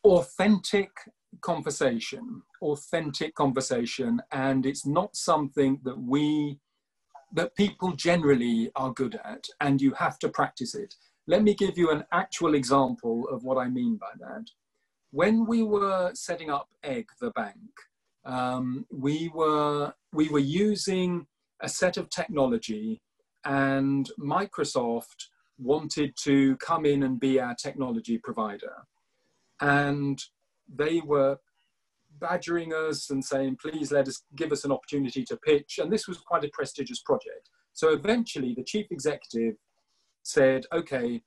authentic conversation, and it's not something that people generally are good at, and you have to practice it. Let me give you an actual example of what I mean by that. When we were setting up Egg, the bank, we were using a set of technology, and Microsoft wanted to come in and be our technology provider. And they were badgering us and saying, please give us an opportunity to pitch. And this was quite a prestigious project. So eventually the chief executive said, okay,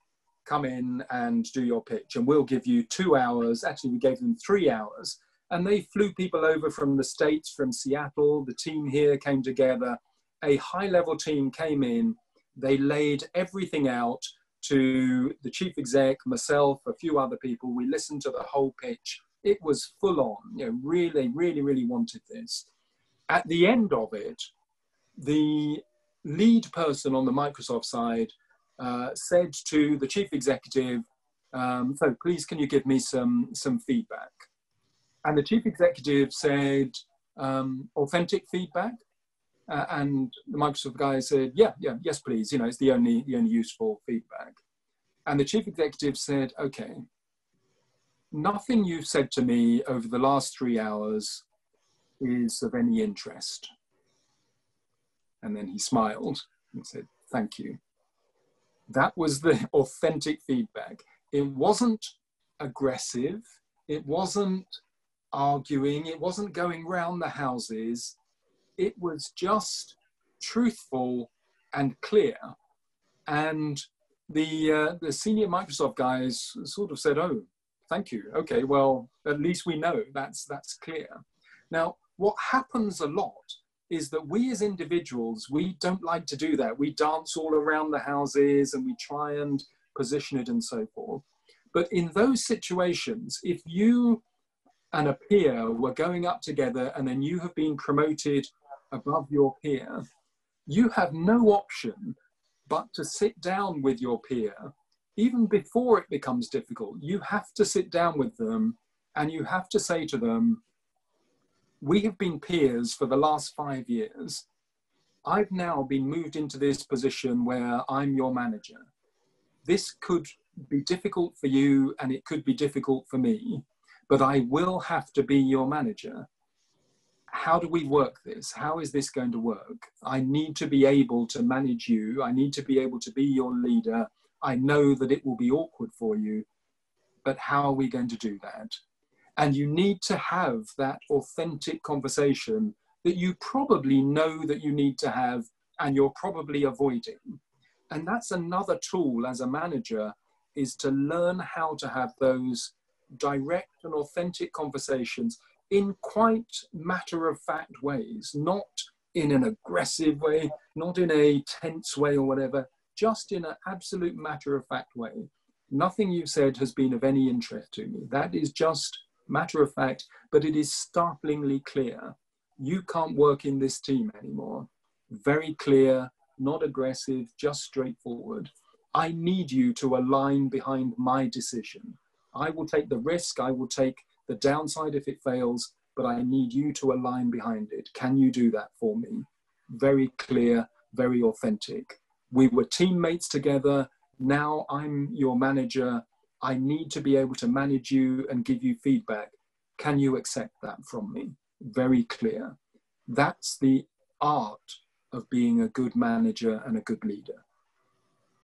come in and do your pitch, and we'll give you 2 hours. Actually, we gave them 3 hours. And they flew people over from the States, from Seattle. The team here came together. A high-level team came in. They laid everything out to the chief exec, myself, a few other people. We listened to the whole pitch. It was full on, you know, really wanted this. At the end of it, the lead person on the Microsoft side said to the chief executive, so please, can you give me some feedback? And the chief executive said, authentic feedback? And the Microsoft guy said, yes, please. You know, it's the only useful feedback. And the chief executive said, okay, nothing you've said to me over the last 3 hours is of any interest. And then he smiled and said, thank you. That was the authentic feedback. It wasn't aggressive. It wasn't arguing. It wasn't going round the houses. It was just truthful and clear. And the senior Microsoft guys sort of said, oh, thank you. Okay, well, at least we know that's clear. Now, what happens a lot is that we as individuals, we don't like to do that. We dance all around the houses and we try and position it and so forth. But in those situations, if you and a peer were going up together and then you have been promoted above your peer, you have no option but to sit down with your peer. Even before it becomes difficult, you have to sit down with them and you have to say to them, we have been peers for the last 5 years. I've now been moved into this position where I'm your manager. This could be difficult for you and it could be difficult for me, but I will have to be your manager. How do we work this? How is this going to work? I need to be able to manage you. I need to be able to be your leader. I know that it will be awkward for you, but how are we going to do that? And you need to have that authentic conversation that you probably know that you need to have and you're probably avoiding. And that's another tool as a manager, is to learn how to have those direct and authentic conversations in quite matter-of-fact ways, not in an aggressive way, not in a tense way or whatever, just in an absolute matter-of-fact way. Nothing you've said has been of any interest to me. That is just matter-of-fact, but it is startlingly clear. You can't work in this team anymore. Very clear, not aggressive, just straightforward. I need you to align behind my decision. I will take the risk, I will take the downside if it fails, but I need you to align behind it. Can you do that for me? Very clear, very authentic. We were teammates together. Now I'm your manager. I need to be able to manage you and give you feedback. Can you accept that from me? Very clear. That's the art of being a good manager and a good leader.